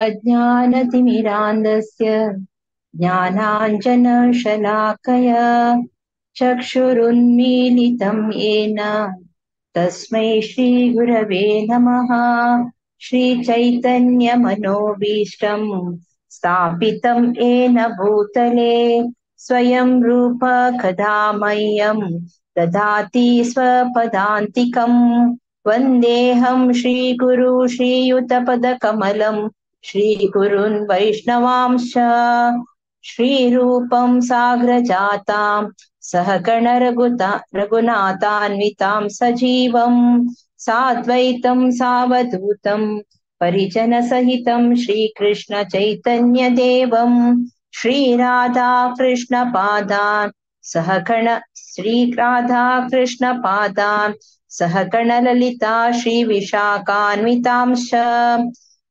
अज्ञानतिमिरान्धस्य ज्ञानाञ्जनशलाकया चक्षुरुन्मीलितं येन तस्मै श्रीगुरवे नमः। श्रीचैतन्यमनोभीष्टं स्थापितं येन भूतले स्वयं रूप कदा मह्यं ददाति स्वपदान्तिकम्। वन्देऽहं श्रीगुरु श्रीयुतपदकमलं श्रीगुरुन् वैष्णवांश्च श्रीरूपं साग्रजातां रघुनाथान्वितां सजीवं साद्वैतं सावधूतं परिजनसहितं श्रीकृष्ण चैतन्यदेवं श्रीराधा कृष्णपादान् श्रीराधा कृष्णपादान् सहगणललिता श्रीविशाखान्वितांश्च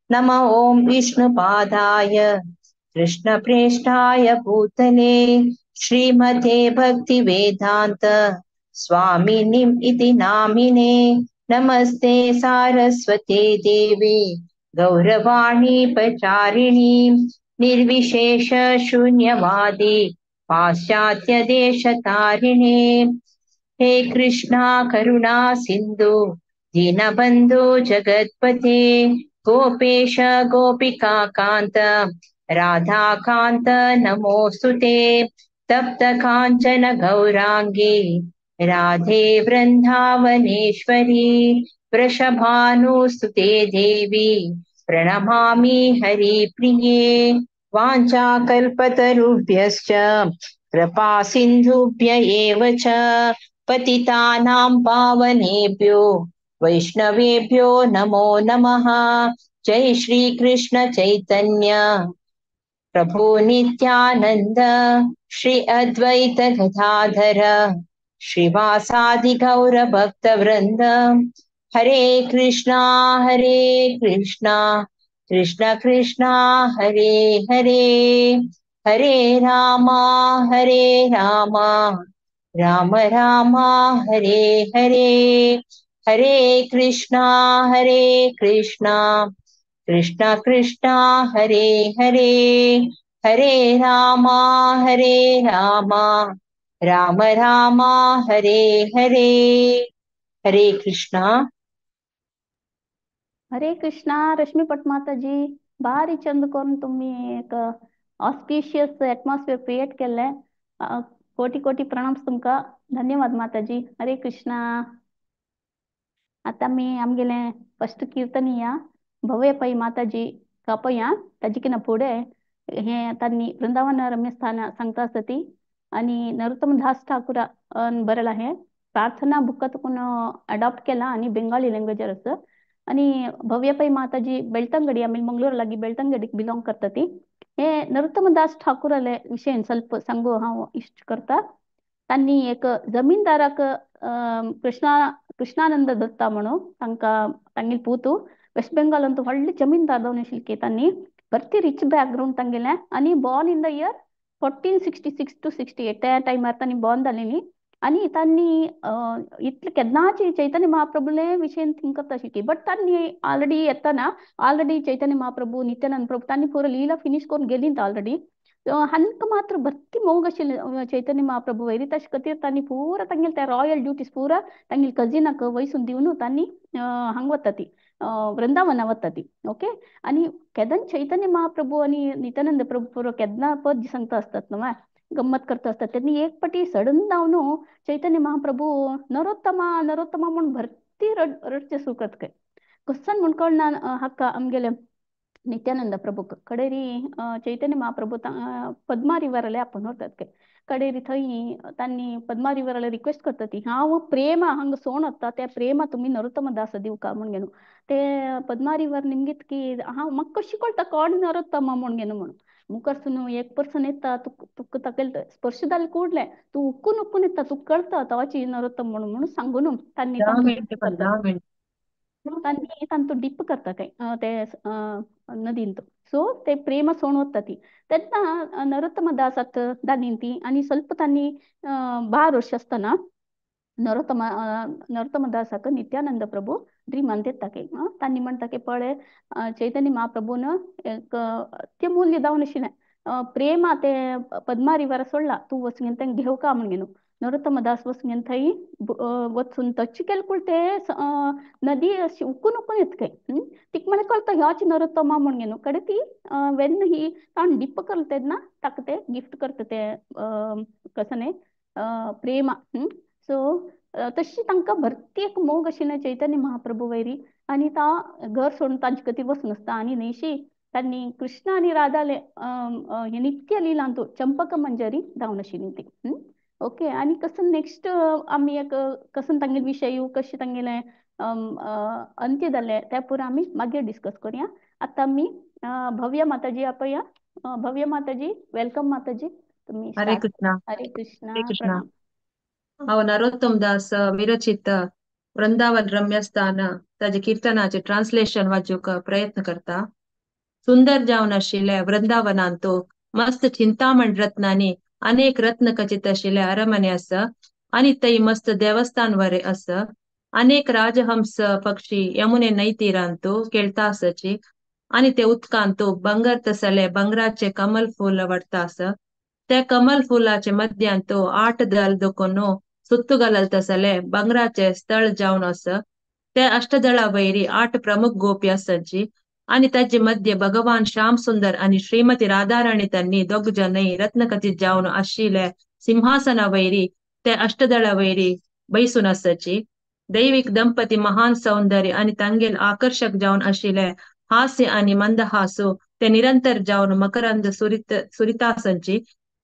नमः। ॐ विष्णुपादाय कृष्णप्रेष्ठाय भूतले श्रीमते भक्तिवेदान्त स्वामिनीम् इति नामिने। नमस्ते सारस्वते देवे गौरवाणी प्रचारिणी निर्विशेष शून्यवादी पाश्चात्य देशतारिणे। हे कृष्णा करुणा सिन्धु दीनबन्धु जगत्पते गोपेश गोपिका कान्त राधाकान्त नमोऽस्तुते। तप्त काञ्चन गौराङ्गी राधे वृन्दावनेश्वरी वृषभानुसुते देवी प्रणमामि हरिप्रिये। वाञ्छाकल्पतरुभ्यश्च कृपा सिन्धुभ्य एव च पतितानां पावनेभ्यो वैष्णवेभ्यो नमो नमः। जय श्री कृष्ण चैतन्य प्रभु नित्यानंद श्री अद्वैत गदाधर श्रीवासादि गौर भक्त वृंद। हरे कृष्णा कृष्ण कृष्णा हरे हरे, हरे राम राम राम हरे हरे, हरे कृष्णा कृष्ण कृष्णा हरे हरे, हरे राम राम राम हरे हरे। हरे कृष्णा. हरे कृष्णा रश्मी पटमाताजी, भारी चंद करून तुम्ही एक ऑस्पिशियस एटमॉस्फियर क्रिएट केले. कोटी कोटी प्रणाम तुमका. धन्यवाद माताजी. हरे कृष्णा. आता मी आमगेले फर्स्ट कीर्तनीया भव्य पै माताजी कापया ताजिकिन पुढे हे त्यांनी वृंदावन रम्य स्थान सांगता असती आणि नरोत्तम दास ठाकूर बरल आहे. प्रार्थना बुक्कातून अडॉप्ट केला आणि बेंगाली लँग्वेजर असं. आणि भव्य पै माताजी बेಳ್ತಂಗಡಿ आम्ही मंगळूर लागी बेಳ್ತಂಗಡಿಗೆ बिलॉंग करतात. हे नरोत्तम दास ठाकूरले विषय ಸ್ವಲ್ಪ सांगू हांव इष्ट करता. त्यांनी एक जमीनदाराक कृष्णानंद दत्ता म्हणून तांका तांगेल पूतू वेस्ट बेंगाल ಅಂತೂ ಒಳ್ಳೆ ಜಮೀನ್ದಾರದವನ ಶಿಲ್ಕೆ ತನ್ನಿ ಬರ್ತಿ ರಿಚ್ ಬ್ಯಾಕ್ಗ್ರೌಂಡ್ ತಂಗಿಲ್ಲ आणि born in the year 1466 to 68 त्या टाइमार तांणी बॉर्न जालेली. आणि त्यांनी इतले केन्नाची चैतन्य महाप्रभूले विषय थिंक करता शिकी. बट त्यांनी ऑलरेडी येताना ऑलरेडी चैतन्य महाप्रभू नित्यानंद प्रभू त्यांनी पूरा लीला फिनिश करून गेली ऑलरेडी. हनक मात्र भरती मोग असेल चैतन्य महाप्रभू वैरी तश कतीर त्यांनी पूरा तंगेल त्या रॉयल ड्युटीज पूरा तंगेल कजिनाक वयसून दिवून त्यांनी हंग वत्ता वृंदावन वत्ता ओके. आणि केदन चैतन्य महाप्रभू आणि नित्यानंद प्रभू पूर्व केदना पद सांगता असतात ना गंमत करता असतात. त्यांनी एक पटी सडन जाऊन चैतन्य महाप्रभू नरोत्तमा नरोत्तमा म्हणून भरती रडचे सुकत काय कसन म्हणकळ हक्क आमगेले नित्यानंद प्रभू कडेरी चैतन्य महाप्रभू पद्मा रिवरले आपण होतात काय कडेरी थई त्यांनी पद्मा रिवरले रिक्वेस्ट करतात हांव प्रेम हंग सोणत्ता त्या प्रेम तुम्ही नरोत्तम दास दिव का म्हणून घेणू ते पद्मा रिवर निमगीत की हांव म्हाका कशी कळटा कोण नरोत्तम म्हणून घेणू म्हणून मुखारसून एक पर्सन येता तुक तकेल स्पर्श जाले कूडले तू उक्कून येता तुक कळता तवाची नरोत्तम म्हणून सांगून त्यांनी त्यांनी तांतू डिप करता काय ते नदीन सो ते प्रेम सोण होता ती तेन्ना नरोत्तम दासात दानिंती आणि ಸ್ವಲ್ಪ त्यांनी 12 वर्ष असताना नरोत्तमदासाक नित्यानंद प्रभू ड्री म्हणतात ताके तांणी म्हणटाके पळय चैतन्य महाप्रभून एक अत्यमूल्य जावन आशिल्लें प्रेम ते पद्मा रिवर सोडला तूं वचून तांकां घेव का म्हणून नरोत्तमदास वचून थंय वचून टच केलें पूण ते नदी अशी उकून उकून येतकय तिका म्हळें कळटा ह्योच नरोत्तमा म्हणून कडे ती वेन ही ताण डिप करता तेन्ना ताका ते गिफ्ट करता ते कसं न्ही प्रेम सो तशी तांकां भरती एक मोग आशिल्लें चैतन्य महाप्रभू वयरी आनी ता घर सोडून तांचे खातीर वचून आसता आनी न्हयशी तांणी कृष्ण आनी राधाले हे नित्य लिलां तूं चंपक मंजरी जावन आशिल्ली ती ओके आनी कसं नेक्स्ट आमी एक कसं तांगेले विशय कशें तांगेलें अंत्य जालें त्या पुरो आमी मागीर डिस्कस करुया आतां आमी भव्य माताजी आपया भव्य माताजी वेलकम माताजी तुम्ही हरे स्टार्ट कृष्णा. हरे हरे कृष्णा कृष्णा. प्रणाम हांव नरोत्तम दास विरचित वृंदावन रम्यस्थान ताजे कीर्तनाचे ट्रान्सलेशन वाचूक प्रयत्न करता. सुंदर जावन आशिल्ल्या वृंदावनांत मस्त चिंतामण रत्नांनी अनेक रत्न खचित आशिल्ले अरमने आसा आनी थंय मस्त देवस्थान वरे आसा. अनेक राजहंस पक्षी यमुने न्हंय तीरांत खेळता आसची आनी ते उदकांत बंगर तसले बंगराचे कमल फूल वडता आसा. त्या कमल फुलाचे मध्यांत 8 दल दुखून सुತ್ತುಗಲಲ್ ತಸಲೆ ಬಂಗ್ರಾಚೆ ಸ್ಥಳ जावन आसा. त्या अष्टदळा वैरी 8 प्रमुख गोपी आसची आणि ताचे मध्ये भगवान श्याम सुंदर आणि श्रीमती राधाराणी त्यांनी दोग जनई रत्नखचित जावन आशिल्ले सिंहासना वैरी त्या अष्टदळा वैरी बैसून आसची. दैविक दंपती महान सौंदर्य आणि तांगेल आकर्षक जावन आशिल्ले हास्य आणि मंदहासो ते निरंतर जावन मकरंद सुरिता आसची.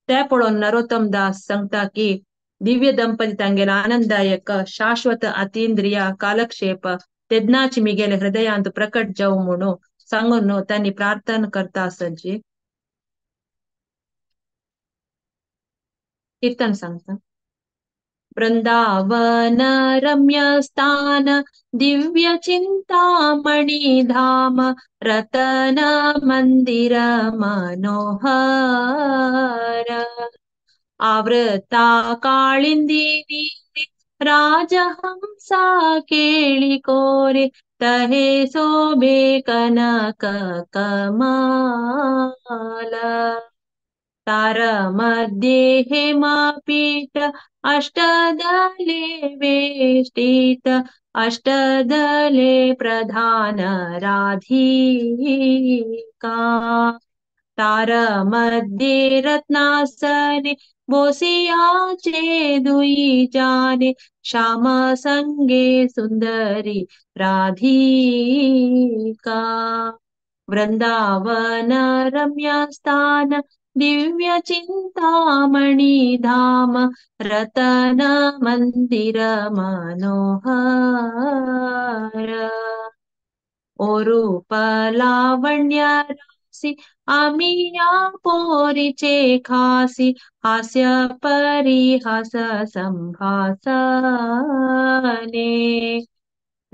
त्या पळोवन नरोत्तम दास सांगता की दिव्य दंपती तांगेला आनंददायक शाश्वत अतींद्रिय कालक्षेप तेदनाची मिगेले हृदयांत प्रकट जाऊ म्हणून सांगून त्यांनी प्रार्थना करता आसची. कीर्तन सांगता. वृंदावन रम्य स्थान दिव्य चिंतामणि धाम रतन मंदिर मनोहर आवृता काळिंदी नीति राजहंसा केळी कोरे तहे शोभे कनक कमाल तार मध्ये हेमापीठ अष्टदले वेष्टित अष्टदले प्रधान राधिका तार मध्ये रत्नासने बोसियाचे दुई जाने श्याम संगे सुंदरी राधिका वृंदावन रम्य स्थान दिव्य चिंतामणि धाम रतन मंदिर मनोहर ओ रूप लावण्य रासी आम्ही या पोरीचे खासी हास्य परिहास संभासने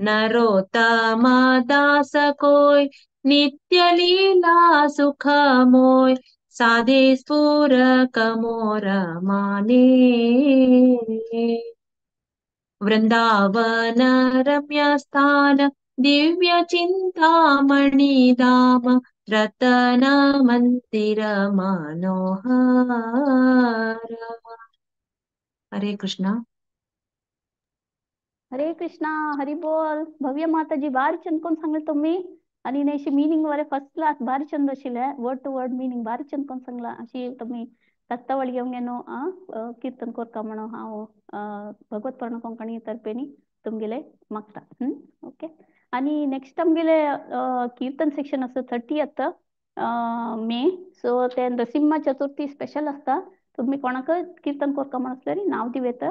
नरोत्तम दास कोय नित्य लीला सुखमोय साधे स्फुर कमोर माने वृंदावन रम्य स्थान दिव्य चिंतामणि धाम रतन मंदिर मनोहर. हरे कृष्णा. हरे कृष्णा हरी बोल भव्य माताजी भारी चंद कोण सांगले तुम्ही आणि नेशी मीनिंग वरे फर्स्ट क्लास भारी चंद आशिल्ले वर्ड टू वर्ड मीनिंग भारी चंद कोण सांगला अशी तुम्ही दत्तावळी घेवंगेनो कीर्तन कोरता म्हणून हांव भगवत पर्ण कोंकणी तर्फेनी तुमगेले मागता ओके आणि नेक्स्ट आमगेले कीर्तन सेक्शन आसा 30th मे सो ते नरसिंह चतुर्थी स्पेशल आसता तुम्ही कोणाक कीर्तन कोरता म्हणून आसल्यार नाव दिवेत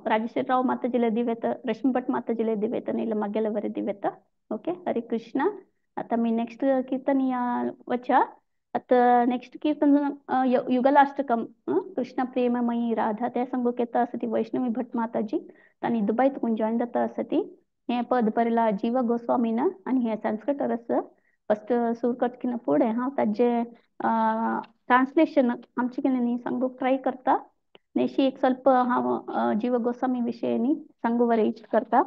राजेश्वरराव माताजीला दिवेत रश्मी भट माताजीला दिवेत आणि मग्गेला वरे दिवेत ओके हरे कृष्णा आता मी नेक्स्ट कीर्तन या वचा आता नेक्स्ट कीर्तन युगलाष्टकम कृष्ण प्रेममयी राधा त्या संगोकेता असती वैष्णवी भट माताजी तानी दुबई तकून जॉईन जाता असती हे पद बरेला जीवा गोस्वामीन आणि हे संस्कृत रस फस्ट सूर कटकिन फुडें हांव ताजे ट्रान्सलेशन आमचे केले न्ही सांगूक ट्राय करता नेशी एक ಸ್ವಲ್ಪ जीव गोस्वामी विषयनी सांगूवर इच करता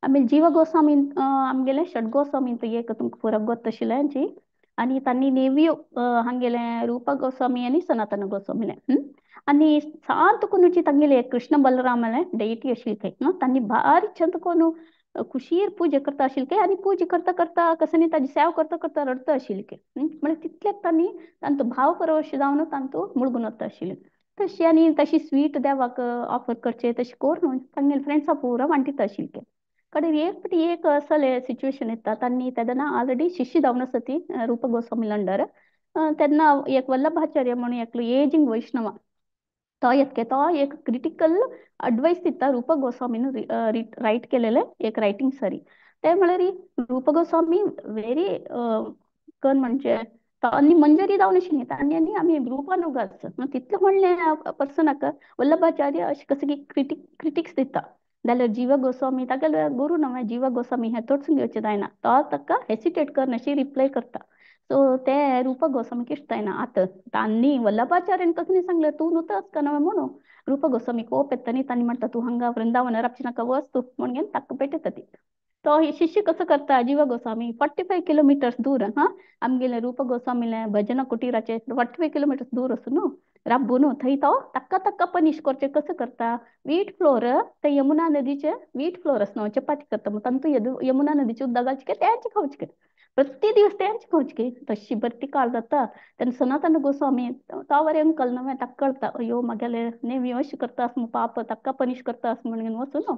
आम्ही जीव गोस्वामी आमगेले षड गोस्वामी ಅಂತ एक तुमक पुरक ಗೊತ್ತशिल्यांची आणि त्यांनी नेवी हंगेले रूप गोस्वामी आणि सनातन गोस्वामीले आणि शांत कोणूची तंगिले कृष्ण बलरामले डेटी अशिल के त्यांनी भारी छंद कोणू खुशीर पूजे करता अशिल के आणि पूजे करता करता कसं ताजी सेव करता करता रडता अशिल के म्हणजे तितल्याक त्यांनी तांतो भाव परवश जावन तांतो मुळगून वता अशिल तशी आणि तशी स्वीट देवाक ऑफर करचे तशी करून तांगेल फ्रेंड्सा पुरा वांटीत अशिल के कडे एक असले सिच्युएशन येतात त्यांनी त्यांना ऑलरेडी शिष्य जावन सती रूप गोस्वामी लंडर त्यांना एक वल्लभाचार्य म्हणून एक एजिंग वैष्णव तो येतके तो एक क्रिटिकल अडवाइस दिता रूप गोस्वामीन राईट केलेले एक रायटिंग सरी ते म्हळ्यार रूप गोस्वामी व्हेरी कन म्हणजे आणि मंजरी जावन आशिल्ली तांणी आमी ग्रुपान उगाच तितले व्हडले पर्सनाक वल्लभाचार्य अशें कसं की क्रिटिक्स दिता जाल्यार जीव गोस्वामी तागेले गुरु न्हय जीव गोस्वामी हे तोच घेवचे जायना तो ताका हेसिटेट करनाशी रिप्लाय करता सो ते रूप गोस्वामी किष्टायना आतां तांणी वल्लभाचार्यन कसं सांगले तू नुतच का नवे म्हणू रूप गोस्वामी कोप येतानी तांणी म्हणटा तू हंगा वृंदावन रावची नाका वस्तू म्हणून ताका पेटयता ती तो हे शिष्य कसं करता जीव गोस्वामी 45 किलोमीटर्स दूर आमगेले रूप गोस्वामीले भजन कुटीराचे 45 किलोमीटर्स दूर असून राबून थंय तो ताका ताका पनिश करचे कसं करता वीट फ्लोर ते यमुना नदीचे वीट फ्लोर न्हू चपाती करता मग तांतू यमुना नदीचे उदक घालचे तेंचे खावचे प्रति दिवस तेंचे खावचे तशी बरती काळ जाता तेन्ना सनातन गोस्वामी तावरे अंकल नवे ताका कळता अयो म्हगेले नेवी अशें करता आस पाप ताका पनिश करता आस म्हणून वचून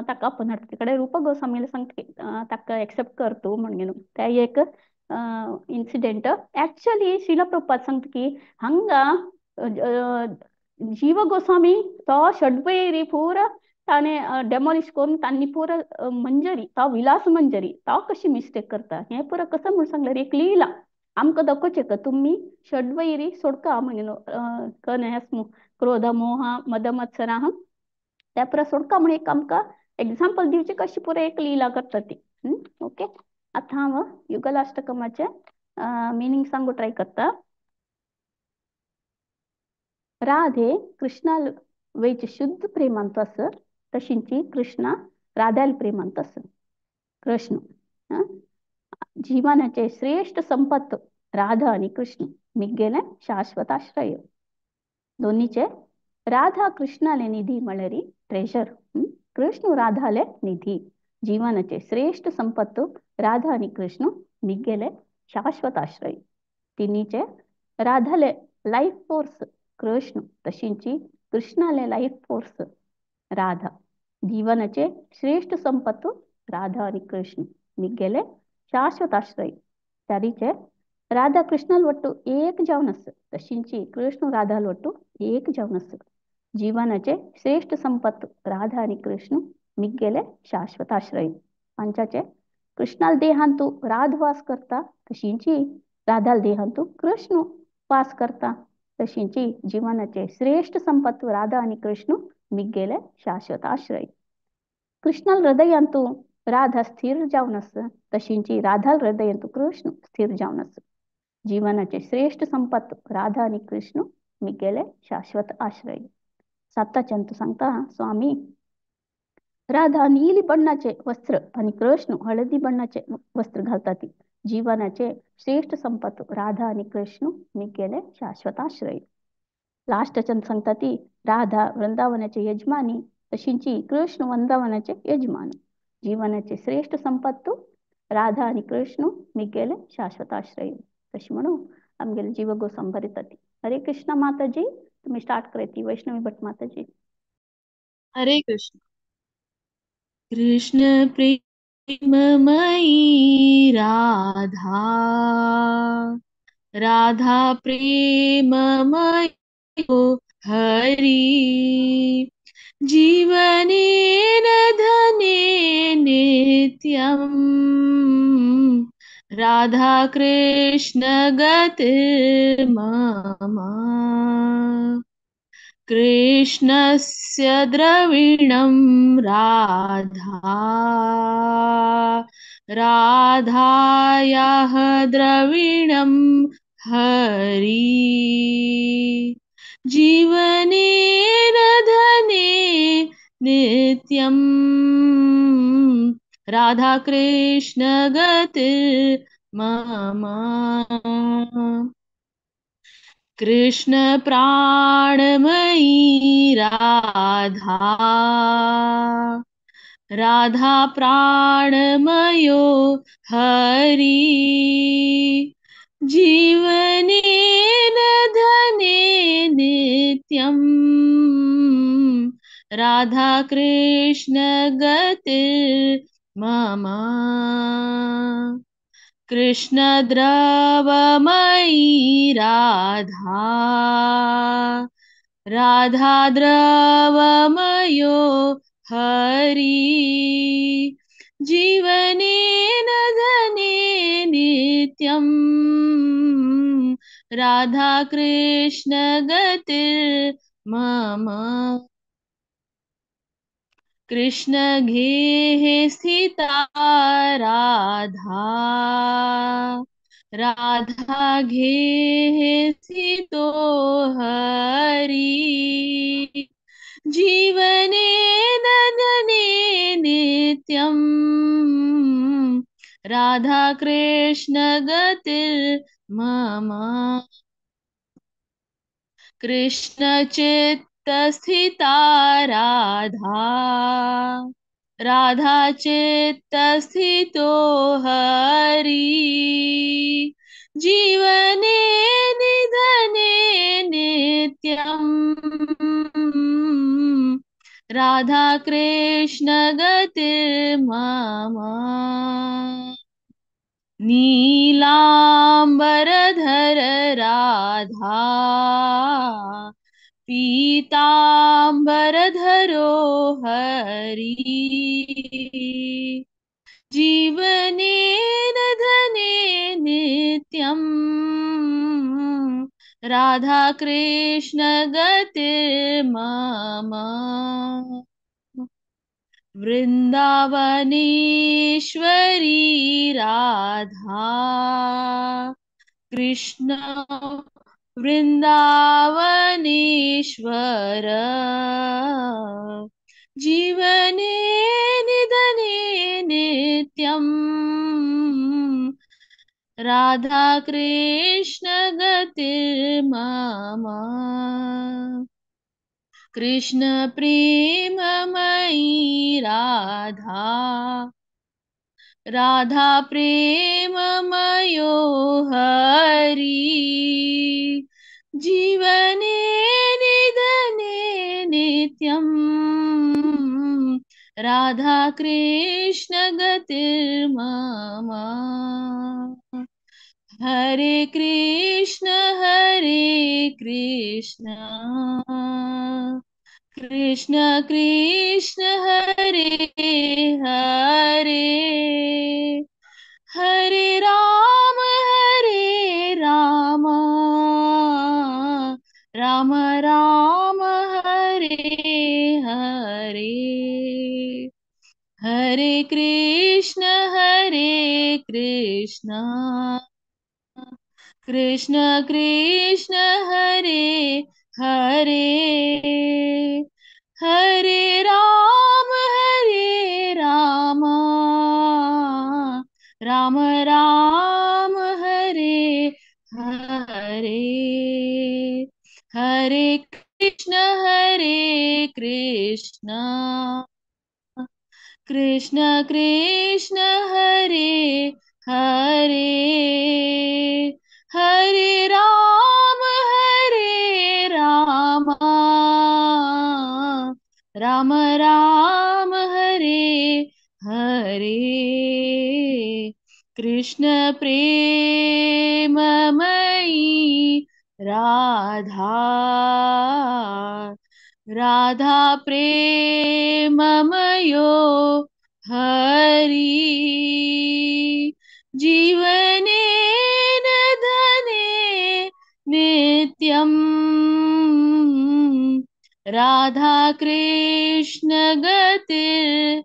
ताका आपण हाडटा तिकडे रूप गोस्वामीला सांगता ताका एक्सेप्ट कर तू म्हणून ते एक इन्सिडेंट ऍक्च्युअली शिला प्रभुपाद सांगता की हंगा जीव गोस्वामी तो षड्वैरी पूरा ताणे डेमॉलिश करून तांणी पुरा मंजरी तो विलास मंजरी तो कशी मिस्टेक करता हे पुरा कसं म्हणून सांगल्यार एक लीला आमकां दाखोवचें का तुम्ही षड्वैरी सोडका म्हणून कन हेस क्रोध मोह मद मत्सर त्या पुरा सोडका म्हणून एक आमकां एक्झाम्पल दिवचे कशी पुरा एक लीला करता ती ओके आता हांव युगलाष्टकमाचे मिनिंग सांगू ट्राय करता राधे कृष्णा वेच शुद्ध प्रेमांत आस तशींची कृष्णा राधाल प्रेमांत आस कृष्ण जीवनाचे श्रेष्ठ संपत्त राधा आणि कृष्ण मिगेले शाश्वत आश्रय दोन्हीचे राधा कृष्णाले निधी मळरी ट्रेजर कृष्ण राधाले निधी जीवनाचे श्रेष्ठ संपत्त राधा आणि कृष्ण मिगेले शाश्वत आश्रय तिन्हीचे राधाले लाईफ फोर्स कृष्ण तशींची कृष्णाले लाईफ फोर्स राधा जीवनाचे श्रेष्ठ संपत्त राधा आणि कृष्ण मिगेले शाश्वत आश्रय तरीचे राधा कृष्णाल ಒಟ್ಟು एक जावनस तशींची कृष्ण राधाल ಒಟ್ಟು एक जावनस जीवनाचे श्रेष्ठ संपत्त राधा आणि कृष्ण मिगेले शाश्वत आश्रय पंचाचे कृष्णाल देहांतू राध वास करता तशींची राधाल देहांतू कृष्ण वास करता तशींची जीवनाचे श्रेष्ठ संपत्त राधा आणि कृष्ण मिगेले शाश्वत आश्रय कृष्णाल हृदयांतू राधा स्थिर जावनस तशींची राधाल हृदयांतू कृष्ण स्थिर जावनस जीवनाचे श्रेष्ठ संपत्त राधा आणि कृष्ण मिगेले शाश्वत आश्रय साताच्यांतू सांगता स्वामी राधा नीली बಣ್ಣाचे वस्त्र आणि कृष्ण हळदी बಣ್ಣाचे वस्त्र घालतात जीवनाचे श्रेष्ठ संपत्त राधा आणि कृष्ण मिगेले शाश्वत आश्रय लास्ट चंद सांगता ती राधा वृंदावनाचे यजमानी तशींची कृष्ण वृंदावनाचे यजमान जीवनाचे श्रेष्ठ संपत्त राधा आणि कृष्ण मिगेले शाश्वत आश्रय तशी म्हणून आमगेले जीव गोस्वामी बरयतात हरे कृष्ण माताजी तुम्ही स्टार्ट करायची वैष्णवी भट माताजी हरे कृष्ण कृष्ण प्रेममयी राधा राधा प्रेममयी हरि जीवनेन धने नित्यम् राधा कृष्ण गतिर्मम कृष्णस्य द्रविणं राधा राधायाः द्रविणं हरि जीवनेन धने नित्यम् राधा कृष्ण गतिर् मम कृष्ण प्राणमयी राधा राधा प्राणमयो हरि जीवनेन धने नित्यम् राधा कृष्ण गतिर् मम कृष्ण द्रवमयी राधा राधा द्रवमयो हरि जीवनेन धने नित्यम् राधा कृष्ण गतिर् मम कृष्ण गेः स्थिता राधा राधा घेः स्थितो हरि जीवनेन धने नित्यम् राधा कृष्ण गतिर् मम कृष्ण चित्तस्थिता राधा राधा चित्तस्थितो हरि जीवने निधने नित्यम् राधा कृष्ण गतिर्मम नीलाम्बरधर राधा पीताम्बरधरो हरि जीवनेन धने नित्यम् राधा कृष्ण गतिर्मम वृन्दावनेश्वरी राधा कृष्ण वृन्दावनेश्वर जीवने निधने नित्यम् राधा कृष्ण गतिर्मम कृष्ण प्रेममयी राधा राधा प्रेममयो हरि जीवने निधने नित्यम् राधा कृष्ण गतिर्मम हरे कृष्ण कृष्ण कृष्ण हरे हरे हरे राम राम राम हरे हरे हरे कृष्ण कृष्ण कृष्ण हरे हरे हरे राम राम राम हरे हरे हरे कृष्ण कृष्ण कृष्ण हरे हरे हरे राम राम राम हरे हरे कृष्ण प्रेममयी राधा राधा प्रेममयो हरि जीवनेन धने नित्यम् राधा कृष्ण गतिर्मम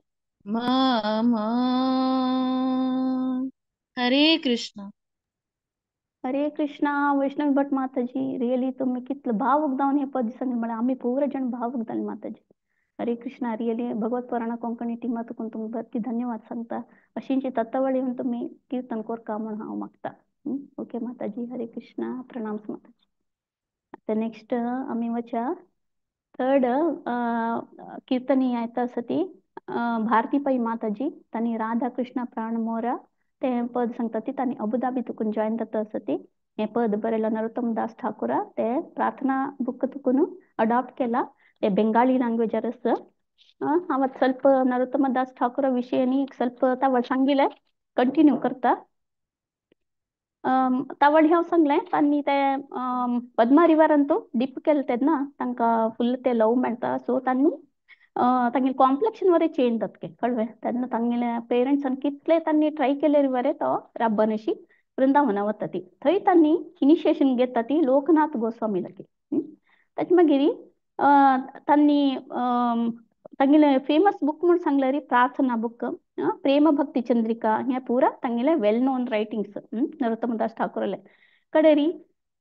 हरे कृष्ण। हरे कृष्णा वैष्णवी भट माताजी रिअली तुम्ही कितलं भावूक जाऊन हे पद सांगितलं मला आम्ही पूर्ण जण भावूक जाले माताजी हरे कृष्णा रिअली भगवत पुराण कोंकणी टीमातून तुम्ही भरती धन्यवाद सांगता अशींची तत्वळी येऊन तुम्ही कीर्तन कोरका म्हणून हांव मागता ओके माताजी हरे कृष्णा प्रणाम माताजी आता नेक्स्ट आम्ही वचा थर्ड कीर्तनी आयता सती भारती पै माताजी तानी राधा कृष्ण प्राण मोरा ते पद सांगता ती तानी अबुधाबी तुकून जॉईन जाता सती हे पद बरेला नरोत्तम दास ठाकूरा ते प्रार्थना बुक तुकून अडॉप्ट केला ते बेंगाली लँग्वेजर हांव ಸ್ವಲ್ಪ ನರೋತ್ತಮ ದಾಸ್ ಠಾಕೂರ ವಿಷಯನಿ ಸ್ವಲ್ಪ ತಾವळ सांगिले कंटिन्यू करता तावळ हांव सांगलें तांणी ते पद्मा रिवरांतू डिप केलें तेन्ना तांकां फुल्ल ते लव मेळटा सो तांणी तांगे कॉम्प्लेक्शन वरें चेंज जातके कळ्ळें तेन्ना तांगेले पेरंट्सान कितले तांणी ट्राय केले वरें तो राब्बन अशी वृंदावना वता ती थंय तांणी इनिशिएशन घेता ती लोकनाथ गोस्वामी लागीं ताचे मागीर तांणी तांगेले फेमस बुक म्हूण सांगले री प्रार्थना बुक प्रेम भक्ती चंद्रिका हे पुरा तांगेले वेल नोन रायटिंग्स नरोत्तम दास ठाकूरले कಡೆ ರೀ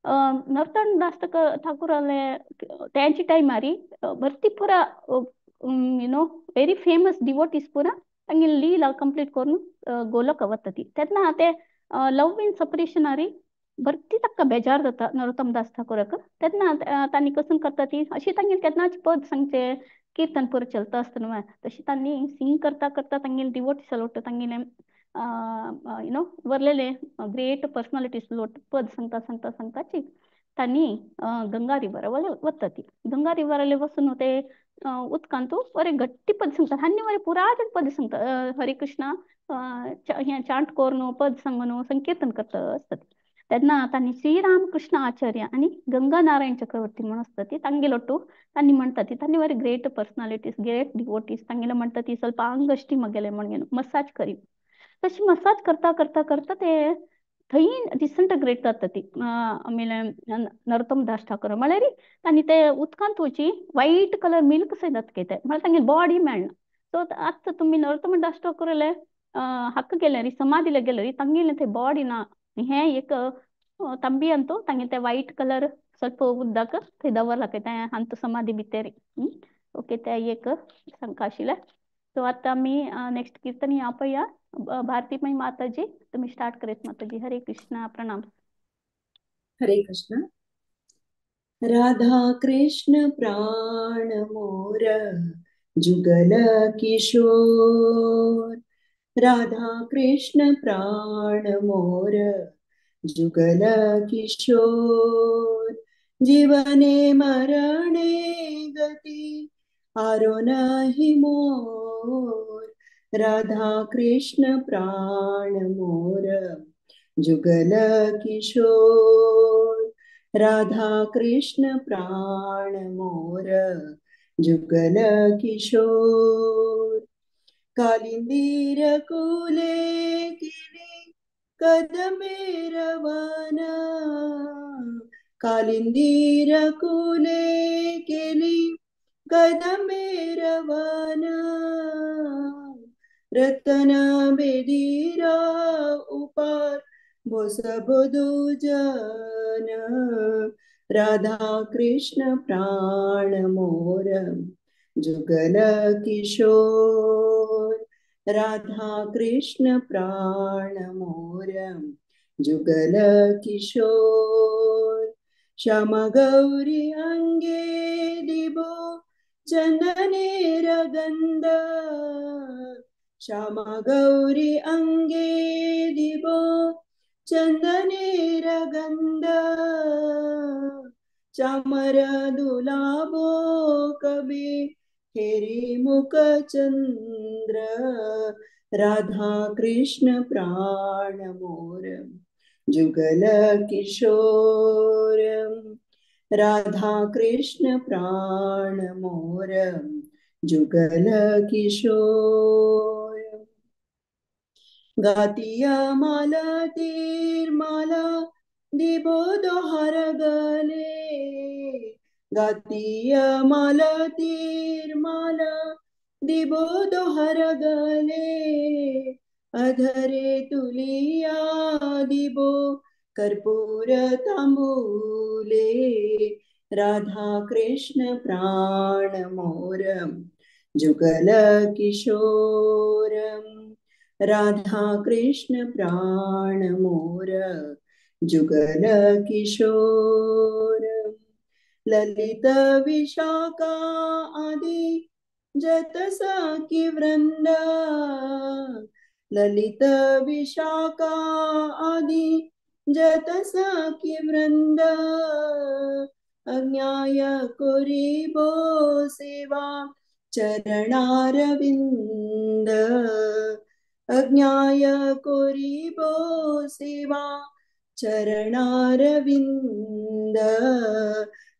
नरोत्तम दास ठाकूरले त्यांची टायमारी भरती पुरा you know very famous devotees पुरा तांगे लीला कंप्लीट करून गोलोक वता ती तेन्ना ते लव इन सपरेशनारी भरती ताका बेजार जाता नरोत्तम दास ठाकूरक तेन्ना तांणी कसं करता ती अशी तांगे केन्नाच पद सांगचे कीर्तन पुरो चलता आसतना तशी तांणी सिंग करता करता तांगेले डिवोटीज लोट तांगेले यू नो वरलेले ग्रेट पर्सनालिटीज लोट पद सांगता सांगता सांगताची तांणी गंगा रिवर वता ती गंगा रिवराले वचून ते उदकांतू बरे गट्टी पद सांगता हानी बरे पुरातन पद सांगता हरे कृष्णा हे चांट कोरून पद सांगून संकीर्तन करता असतात तेन्ना तांणी श्रीरामकृष्ण आचार्य आणि गंगा नारायण चक्रवर्ती म्हणून असता ती तांगेलोटू तांणी म्हणता ती तांणी बरे ग्रेट पर्सनालिटीज ग्रेट डिवोटीज तांगेले म्हणता ती ಸ್ವಲ್ಪ अंग अश्टी मगेले म्हणून मसाज करी तशी मसाज करता करता करता ते थंय डिसंटग्रेट जाता ती आಮೇಲೆ नरोत्तम दास ठाकूर म्हळ्यार तांणी ते उदकांत वची व्हाईट कलर मिल्क सो जातके ते म्हळ्यार तांगे बॉडी मेळना सो आतां तुमी नरोत्तम दास ठाकूरले हक्क गेले री समाधीले गेले री तांगेले ते बॉडी ना हे एक ತಂಬಿ ಅಂತೂ तांगे ते व्हाईट कलर ಸ್ವಲ್ಪ उदक थंय दवरला ते अंत समाधी भितर ओके ते एक शंका आशिल्ले सो आतां आमी नेक्स्ट कीर्तन या पळया भारतीमय माताजी तुम्ही स्टार्ट करेत माताजी हरे कृष्णा प्रणाम हरे कृष्ण राधा कृष्ण प्राण मोर जुगल किशोर राधा कृष्ण प्राण मोर जुगल किशोर जीवने मरणे गति आरो नाही मोर राधा कृष्ण प्राण मोर जुगल किशोर राधा कृष्ण प्राण मोर जुगल किशोर कालिंदीर कुले किली कदमे रवाना कालिंदीर कुले केली कदमे रवाना रतना बेदीरा उपार बोसबोधु जन राधा कृष्ण प्राण मोर जुगल किशोर राधा कृष्ण प्राण मोर जुगल किशोर श्याम गौरी अंगे दिबो चंदनेर गंध श्याम गौरी अंगे दिबो चंदनेर गंध चामर दुलाबो कबी हेरी मुख चंद्र राधा कृष्ण प्राण मोर जुगल किशोर राधा कृष्ण प्राण मोर जुगल किशोर गातिया माला तीर माला दिबो दोहर गले गातिया माला तीर माला दिबो दोहर गले अधरे तुलिया दिबो कर्पूर तांबूले राधा कृष्ण प्राणमोरम जुगल किशोरम राधा कृष्ण प्राणमोर जुगल किशोरम ललित विशाखा आदि जत सखी वृंद ललित विशाखा आदि जत सखी वृंद अज्ञाय कुरिबो सेवा चरणारविंद अज्ञाय कुरिबो सेवा चरणारविंद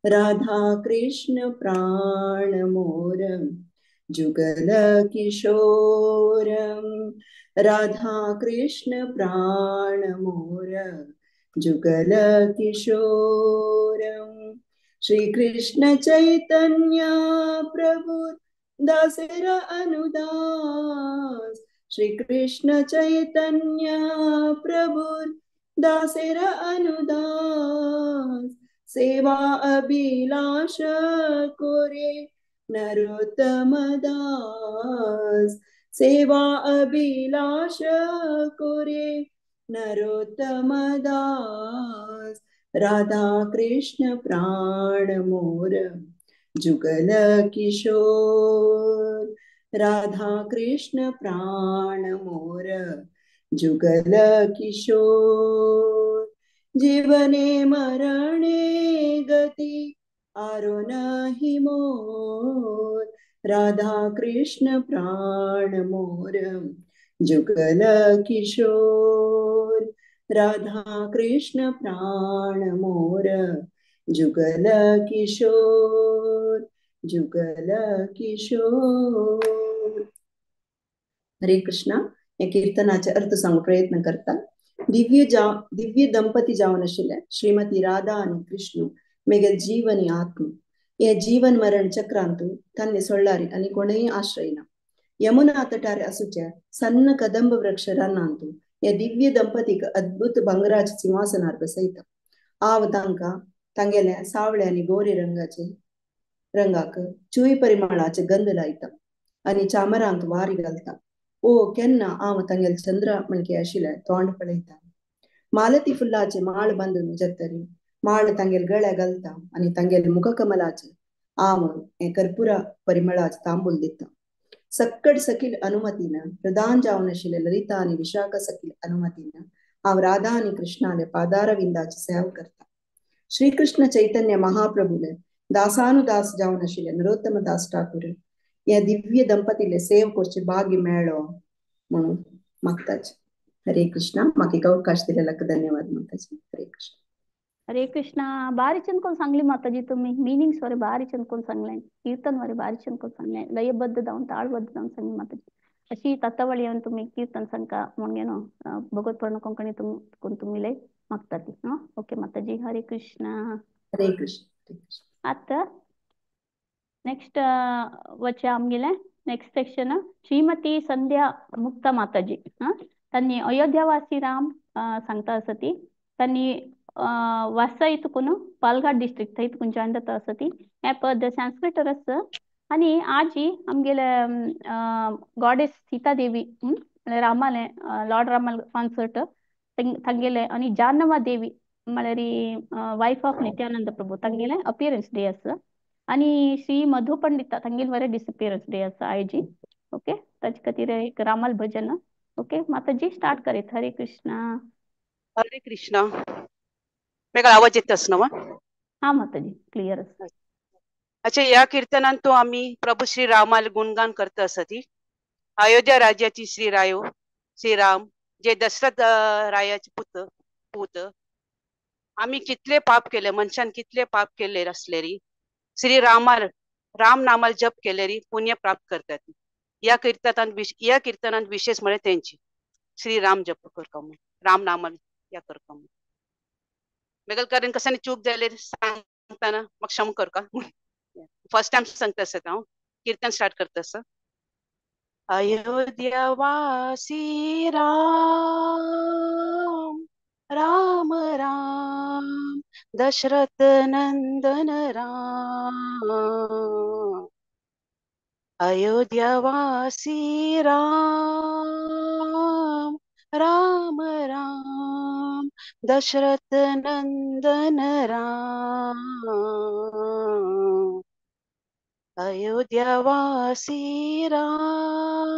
राधा कृष्ण प्राणमोरम जुगल किशोरम राधा कृष्ण प्राणमोर जुगल किशोरम श्री कृष्ण चैतन्य प्रभु दासर अनुदास श्री कृष्ण चैतन्य प्रभु दासर अनुदास सेवा अभिलाष कोरे नरोत्तम दास सेवा अभिलाष कोरे नरोत्तम दास राधा कृष्ण प्राणमोर जुगल किशोर राधा कृष्ण प्राणमोर जुगल किशोर जीवने मरणे गति आरो नाही मोर राधा कृष्ण प्राणमोर जुगल किशोर राधा कृष्ण प्राणमोर जुगल किशोर जुगल किशोर हरे कृष्णा या कीर्तनाचे अर्थ सांगू प्रयत्न करता दिव्य दंपती जावन आशिल्ले श्रीमती राधा आणि कृष्ण मेगे जीवनी आत्म हे जीवन मरण चक्रांतू तान्ने सोडलारी आणि कोणेही आश्रय ना यमुना तटारे असुच्या सन्न कदंब वृक्ष रानांतू या दिव्य दंपतीक अद्भुत बंगराज सिंहासनार बसयता आव तांका तांगेल्या सावळे आणि गोरे रंगाक चुई परिमळाचे गंध लायता आणि चामरांक वारी घालता ओ केन्ना आव तांगेल चंद्र म्हणके आशिल्ले तोंड पळयता मालती फुल्लाचे माळ बांधून जत्तरी माळ तांगेल गळ्या घालता आणि तांगेल मुखकमलाचे आव हे कर्पुरा परिमळाचे तांबूल दिता सक्कड सकील अनुमतीनं प्रदान जावन आशिल्ले ललिता आणि विशाखा सकील अनुमतीनं हांव राधा आणि कृष्णाले पादारविंदाची सेवा करता श्रीकृष्ण चैतन्य महाप्रभूले दासानुदास जावन आशिल्ले नरोत्तम दास ठाकूर या दिव्य दंपतीले सेव करचे भाग्य मेळ्ळो म्हणून मागताच हरे कृष्णा म्हाका अवकाश दिलेल्याक धन्यवाद माताजी हरे कृष्ण हरे कृष्णा बारी चंदकोन सांगली माताजी तुम्ही मीनिंग्स वरे बारी चंदकोन सांगले कीर्तन वरे बारी चंदकोन सांगले लयबद्ध जावन ताळबद्ध जावन सांगली माताजी अशी तत्वळी येऊन तुम्ही कीर्तन सांगता म्हणून भगवत पर्ण कोंकणी तुम्ही लय मागता ती ओके माताजी हरे कृष्णा हरे कृष्ण आता नेक्स्ट वचे आमगेले नेक्स्ट सेक्शन श्रीमती संध्या मुक्ता माताजी त्यांनी अयोध्यावासी राम सांगता असती त्यांनी वासा इतकून पालघाट डिस्ट्रिक्ट इतकून जॉइन जाता असती हे पद संस्कृत रस आणि आजी आमगेले गॉडेस सीता देवी रामाले लॉर्ड रामाल कॉन्सर्ट तंगेले आणि जानवा देवी म्हळ्यारी वाईफ ऑफ नित्यानंद प्रभू तंगेले अपियरन्स डे असं आणि श्री मधु पंडिता तंगेल वरे डिसअपियरन्स डे असं आयजी ओके ताचे खातीर एक रामाल भजन ओके माताजी स्टार्ट करीत हरे कृष्णा हरे कृष्णा मेरा आवाज येत असना हा माताजी क्लियर अच्छा या कीर्तनात तो आम्ही प्रभू श्री रामाल गुणगान करत असती अयोध्या राज्याची श्रीराम जे दशरथ रायाचे पूत आम्ही कितले पाप केले मनशान कितले पाप केले असलेरी श्री राम नामाल जप केलेरी पुण्य प्राप्त करतात या कीर्तनात विशेष म्हणजे त्यांची श्री राम जप करकम राम नामाल या करकम मेगल कारण कशाने चूक झाले सांगताना मग क्षम कर का फर्स्ट टाइम सांगत असत कीर्तन स्टार्ट करत असं अयोध्या वासी राम राम राम दशरथ नंदन राम अयोध्यावासी राम राम राम दशरथ नंदन राम अयोध्यावासी राम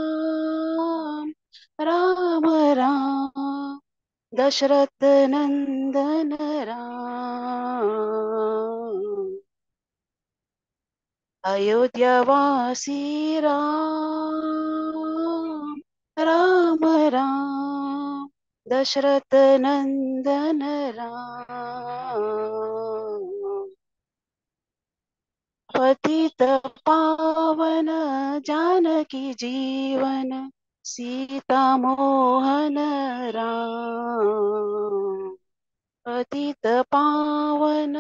राम राम दशरथ नंदन राम अयोध्यावासी राम राम राम दशरथ नंदन राम पतित पावन जानकी जीवन सीता मोहन राम पतित पावन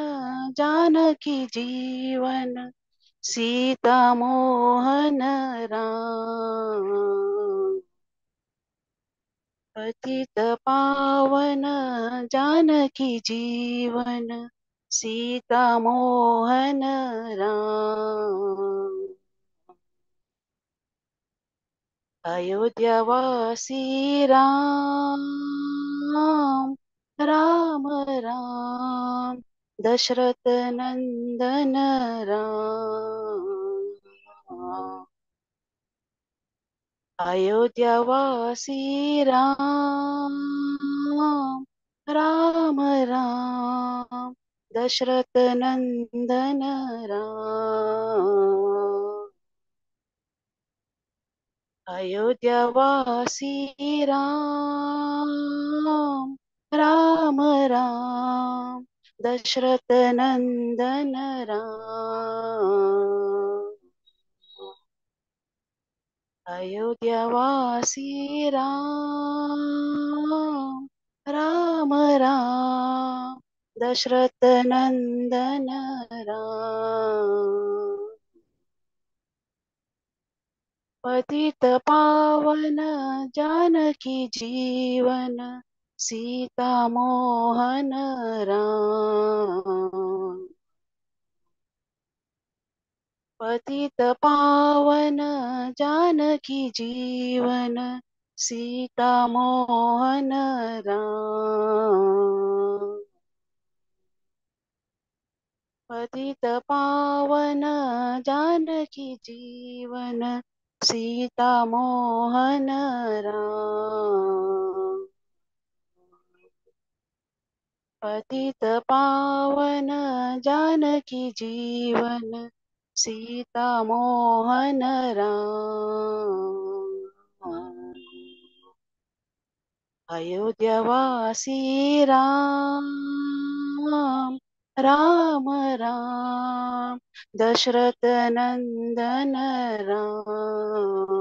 जानकी जीवन सीता मोहन राम पतित पावन जानकी जीवन सीता मोहन राम अयोध्यावासी राम राम राम दशरथ नंदन राम अयोध्यावासी राम राम राम दशरथ नंदन राम अयोध्यावासी राम राम राम दशरथ नंदन राम अयोध्यावासी राम राम राम दशरथ नंदन राम पतित पावन जानकी जीवन सीता मोहन राम पतित पावन जानकी जीवन सीता मोहन राम पतित पावन जानकी जीवन सीता मोहन राम पतित पावन जानकी जीवन सीता मोहन राम अयोध्यावासी राम राम राम दशरथ नंदन राम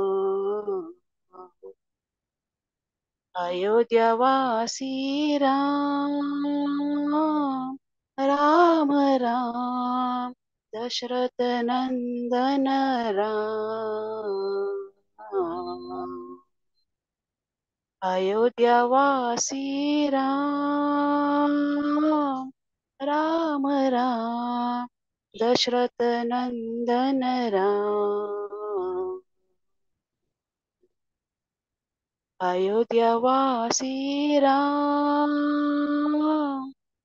अयोध्यावासी राम राम राम दशरथ नंदन राम अयोध्यावासी राम राम राम दशरथ नंदन राम अयोध्यावासी राम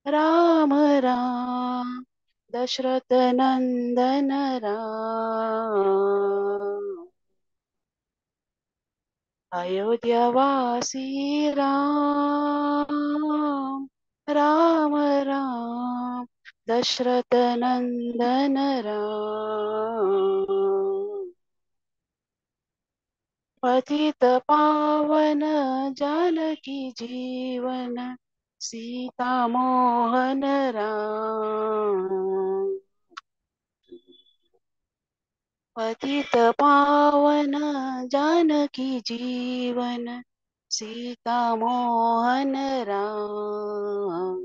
राम राम दशरथ नंदन राम अयोध्यावासी राम राम राम दशरथ नंदन राम पतित पावन जानकी जीवन सीता मोहन राम पतित पावन जानकी जीवन सीता मोहन राम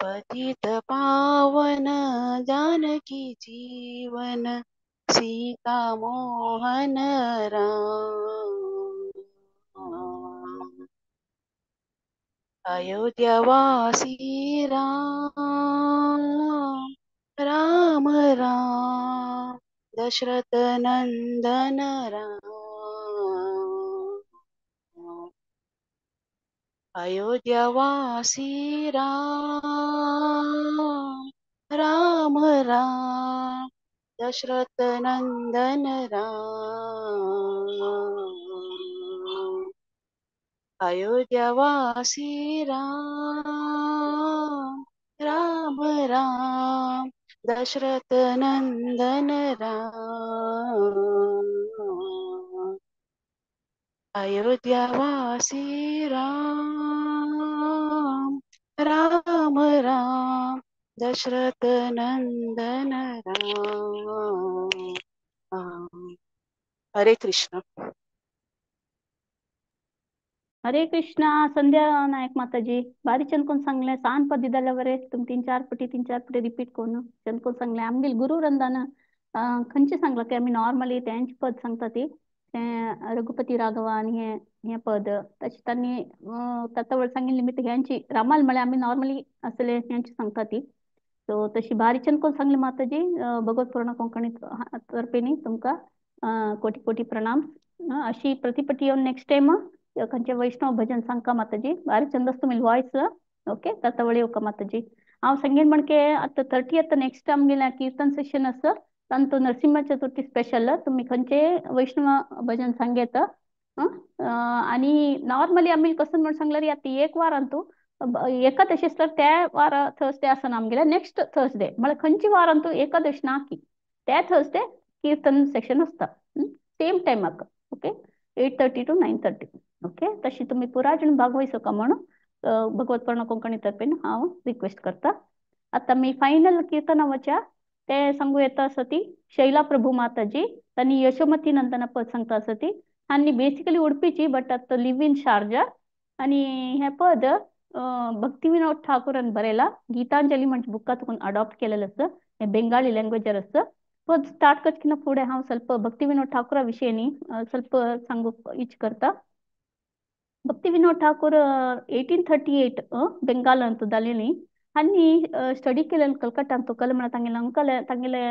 पतित पावन जानकी जीवन सीता मोहन राम अयोध्यावासी राम राम राम दशरथ नंदन राम अयोध्यावासी राम राम राम दशरथ नंदन राम अयोध्यावासी राम राम राम दशरथ नंदन राम अयोध्यावासी राम राम राम दशरथ नंदन राम हरे कृष्ण हरे कृष्णा संध्या नायक माताजी बारी चंदकोन सांगले सान पदिदले वरे तुम तीन चार पटी रिपीट कोण चंदकोन सांगले आमगेल गुरु रंदान खंयचे सांगला की आमी नॉर्मली तेंच पद सांगता ती रघुपती राघव आणि हे पद तशी त्यांनी तत्वळ सांगिल्ली मित ह्यांची रामाल म्हळे आमी नॉर्मली असले ह्यांची सांगता ती सो तशी बारी चंदकोन सांगली माताजी भगवत पूर्ण कोंकणी तर्फेनी तुमका कोटी कोटी प्रणाम अशी प्रतिपटी येऊन नेक्स्ट टाइम खंयचे वैष्णव भजन सांगका माताजी बारी चंद तुम्ही वॉइस ओके तत्वळी येवका माताजी हांव सांगेन म्हणके आता 30th नेक्स्ट आमगेलें कीर्तन सेशन आसा तांतू नरसिंह चतुर्थी स्पेशल तुम्ही खंयचे वैष्णव भजन सांगेत आणि नॉर्मली आम्ही कसं म्हणून सांगल्यार आता एक वार अंतू एकादशी तर त्या वार थर्सडे असं आमगेले नेक्स्ट थर्सडे म्हळ्यार खंयची वार अंतू एकादश ना की त्या थर्सडे कीर्तन सेशन असता सेम टायमाक ओके 8:30 to 9:30 ओके तशी तुम्ही पुरा जण भागवू म्हणून भगवत पूर्ण कोंकणी तर्फेन हांव रिक्वेस्ट करता आता मी फायनल कीर्तनावच्या ते सांगू येता सती शैला प्रभू माताजी त्यांनी यशोमती नंदन पद सांगता सती आणि बेसिकली उडपीची बट आता लिव्ह इन शारजा आणि हे पद भक्तिविनोद ठाकूरान बरेला गीतांजली म्हणजे बुकातून अडॉप्ट केलेलं असतं हे बेंगाली लँग्वेजर असतं पद स्टार्ट करतना फुडें हांव ಸ್ವಲ್ಪ भक्तिविनोद ठाकूरा विशयी ಸ್ವಲ್ಪ सांगू इच करता भक्तिविनोद ठाकूर 1838 बेंगाल अंतू जालेली आणि स्टडी केलेलं कलकत्ता अंतू कल म्हणा तांगेले अंकल तांगेले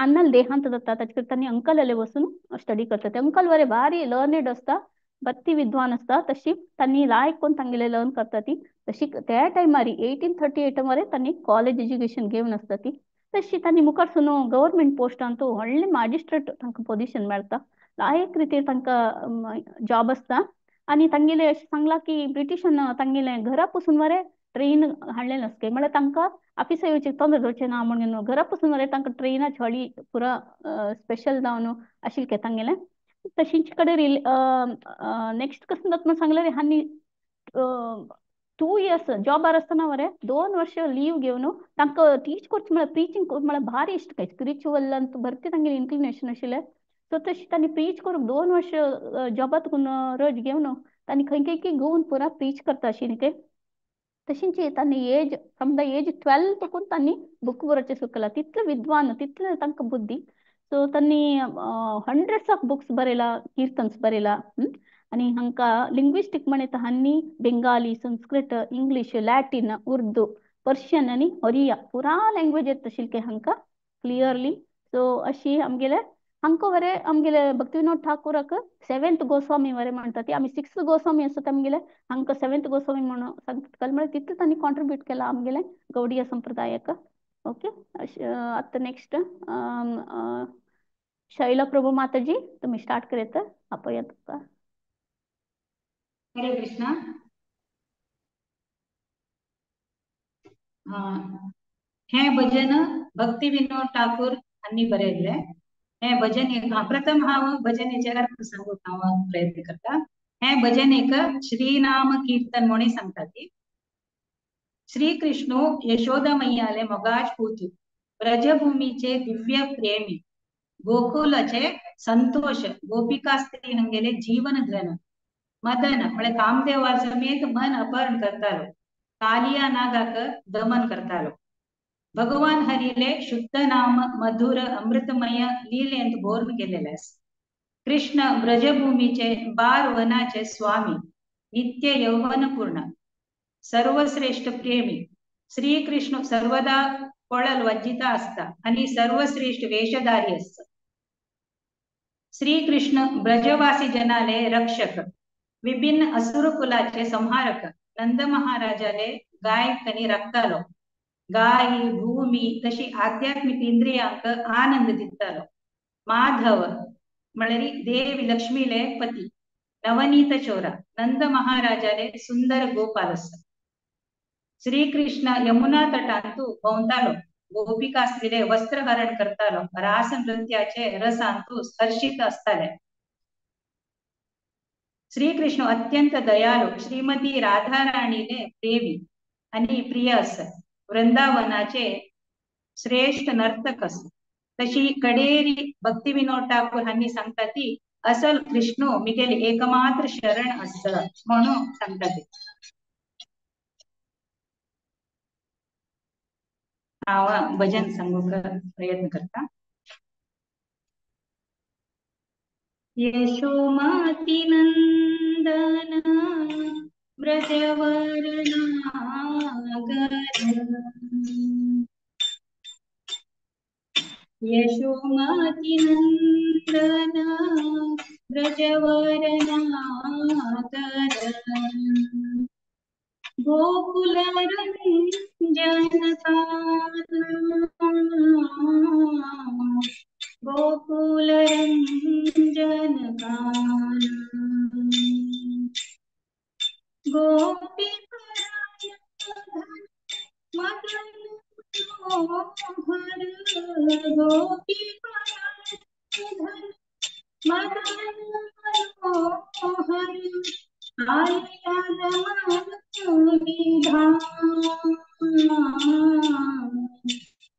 अन्नल देहांत जाता ताचे तांणी अंकलले वचून स्टडी करता ते अंकल वरे भारी लर्नेड असता भक्ती विद्वान असता तशी तांणी लायक कोण तांगेले लर्न करता ती तशी त्या टायमार 1838 वरे तांणी कॉलेज एज्युकेशन घेवन असता ती तशी तांणी मुखार सुनो गव्हर्नमेंट पोस्टान तो व्हडले मॅजिस्ट्रेट तांकां पोजिशन मेळटा लायक रितीर तांकां जॉब असता आणि तांगेले अशें सांगला की ब्रिटिशान तांगेले घरा पासून वरे ट्रेन हाडले नसके म्हळ्यार तांकां ऑफिसा येवचे तोंदर धरचे ना म्हणून घरा पासून वरे तांकां ट्रेनाची हळी पुरा स्पेशल जावन आशिल्ले तांगेले तशींच कडेन नेक्स्ट कसं जाता सांगल्यार हांनी 2 years जॉबार असतना वरे 2 वर्ष लीव घेवन तांकां टीच करचें म्हळ्यार प्रिचींग म्हळ्यार भारी इश्ट काय स्पिरिच्युअल भरती तांगेलें इन्क्लिनेशन आशिल्लें सो तशी तांणी प्रीच करूंक 2 वर्ष जॉबात रज घेवन तांणी खंय घेवन पुरा प्रीच करता आशिल्ली ते तशींच तांणी एज फ्रॉम द एज 12 पासून तांणी बुक बरोवचे सुरू केला तितले विद्वान तितले तांकां बुद्धी सो तांणी हंड्रेड्स ऑफ बुक्स बरयला कीर्तन्स बरयला आणि हांकां लिंग्विस्टीक म्हणे हांनी Bengali Sanskrit English Latin Urdu Persian आणि ओरिया पुरा लँग्वेज येत आशिल्ले हांकां क्लियरली सो अशी आमगेले हांकां वरे आमगेले भक्तिविनोद ठाकूराक 7th गोस्वामी वरे म्हणटा ती आमी 6th गोस्वामी आसता आमगेले हांकां 7th गोस्वामी म्हणून सांगता म्हळ्यार तितले तांणी कॉन्ट्रिब्यूट केला आमगेले गौडीय संप्रदायाक ओके आता नेक्स्ट शैला प्रभू माताजी तुम्ही स्टार्ट करेत आपया तुका हरे कृष्णा हे भजन भक्तिविनोद ठाकूर हांनी बरयल्ले हे भजन एक प्रथम हांव भजनेचे अर्थ सांगूक हांव प्रयत्न करता हे भजन एक श्रीनाम कीर्तन म्हणून सांगता ती श्री कृष्ण यशोदा मैयाले मोगाज पूतू ब्रजभूमीचे दिव्य प्रेमी गोकुलाचे संतोष गोपिका स्त्री हंगेले जीवन धन मदन म्हणजे कामदेवा समेत मन अपहरण करतालो कालिया नागाक दमन करतालो भगवान हरिले शुद्ध नाम मधुर अमृतमय लीलेंत बोर्न केलेले कृष्ण ब्रजभूमीचे 12 वनाचे स्वामी नित्य यौवन पूर्ण सर्वश्रेष्ठ प्रेमी श्रीकृष्ण सर्वदा कोळल वज्जिता असता आणि सर्वश्रेष्ठ वेशधारी असत. श्रीकृष्ण ब्रजवासी जनाले रक्षक, विभिन्न असुर कुलाचे संहारक, नंद महाराजाले गाय कनी रक्तालो, गायी भूमी तशी आध्यात्मिक इंद्रियांक आनंद दितालो. माधव म्हळरी देवी लक्ष्मीले पती, नवनीत चोरा, नंद महाराजाले सुंदर गोपाल असत. श्रीकृष्ण यमुना तटांतू भोंवतालो, गोपिका असलेले वस्त्रहरण करतालो, रास नृत्याचे रसांतू हर्षित असताले. श्रीकृष्ण अत्यंत दयाळू, श्रीमती राधा राणीले प्रेमी आणि प्रिय असत. वृंदावनाचे श्रेष्ठ नर्तक असत. तशी कडेरी भक्ती विनोद ठाकूर हांनी सांगता ती असल कृष्ण मिगेल एकमात्र शरण असत म्हणून सांगता ती. हांव भजन सांगूक प्रयत्न करता. यशोमती नंदन ब्रजवर्णनागर, यशोमती नंदन ब्रजवर्णनागर, गोकुल रंजन गोकुल रंजन गोपी मदन मोहर, गोपी मदन मोहर,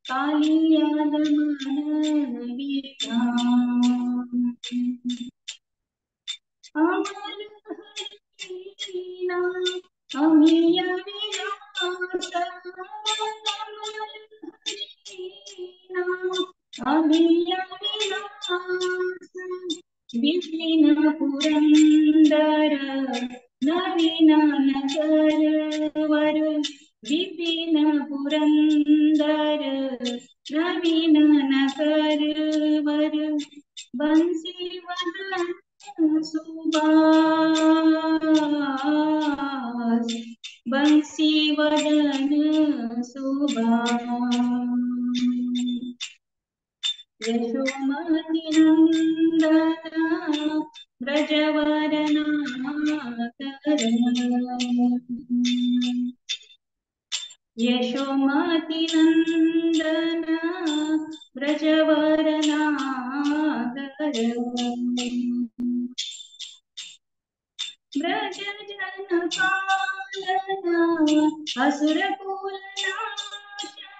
कालियाद मन विधान, अमल हरिना अमिया विलास, अमल हरिना अमिया विलास, विपिन पुरंदर नवीन नगर वर, विपिन पुरंदर नवीन नगर वर, बंसी वदन सुबास, बंसी वदन सुबास, यशोमती नंदन ब्रजवर्णनागर, यशोमती नंदन ब्रजवर्णनागर, ब्रज जन पालना असुर कुल नाशना,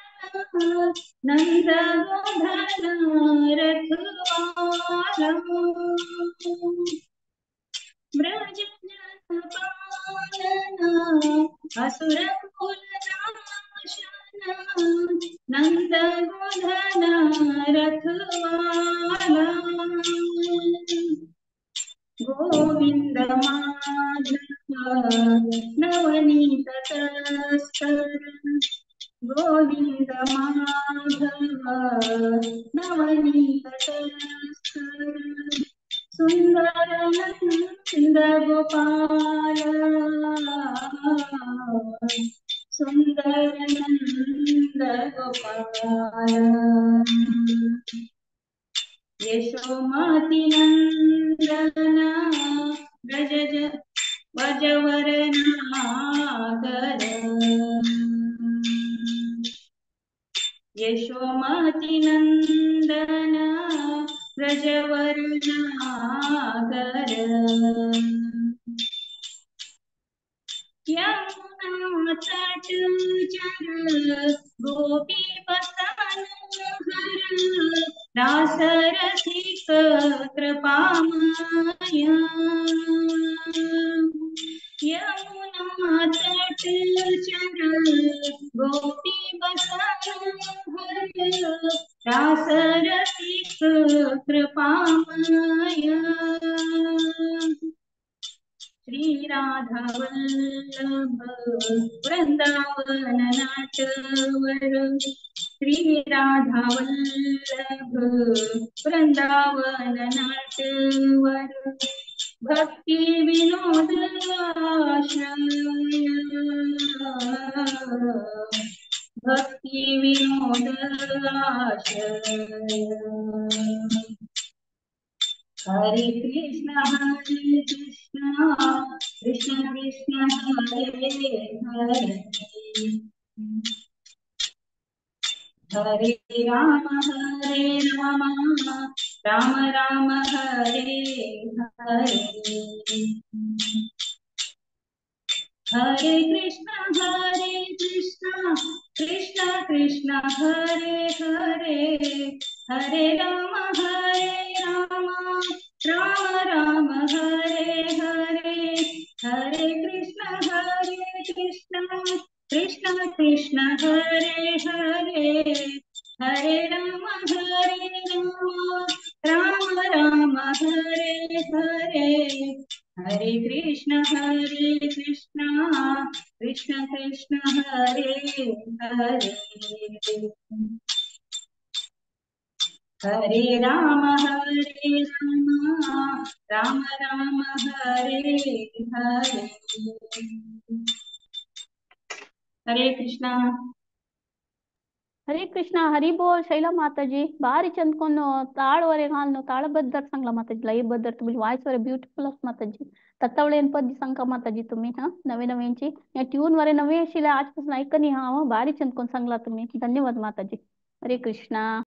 नंद गोधन रखवाला, ब्रज जन पालना असुर कुल नाशना, नंद गोधन रखवाला, गोविंद माधव नवनीत तस्कर, गोविंद माधव नवनीत तस्कर, सुंदर नंद गोपाल, सुंदर नंद गोपाल, यशोमती नंदन ब्रजवर्णनागर, यशोमती नंदन ब्रजवर्णनागर, यमुना तट चर गोपी बसन हर, रास रसिक कृपामय, यमुना तट चर गोपी बसन हर, रास रसिक कृपामय, श्री राधा वल्लभ वृंदावन नाटवर श्री राधा वल्लभ वृंदावन नाटवर भक्ति विनोद आश्रय भक्ति विनोद आश्रय हरे कृष्ण कृष्ण कृष्ण हरे हरे हरे राम राम राम हरे हरे हरे कृष्ण कृष्ण कृष्ण हरे हरे हरे राम राम राम हरे हरे हरे कृष्ण कृष्ण कृष्ण हरे हरे हरे राम राम राम हरे हरे हरे कृष्ण कृष्ण कृष्ण हरे हरे हरे राम राम राम हरे हरे हरे कृष्ण हरे कृष्ण हरी बोल शैला माताजी भारी चंद ताळवरे घालनो ताळबद्दर सांगला माताजी लयबद्दर तुम्ही वॉइस वरे ब्युटिफुल आस माताजी तत्वळेन पद्य सांगा माताजी तुम्ही हा नवे नवेंची या ट्यून वरे नवे आजपासून ऐकणी हा भारी चंद सांगला तुम्ही धन्यवाद माताजी हरे कृष्णा।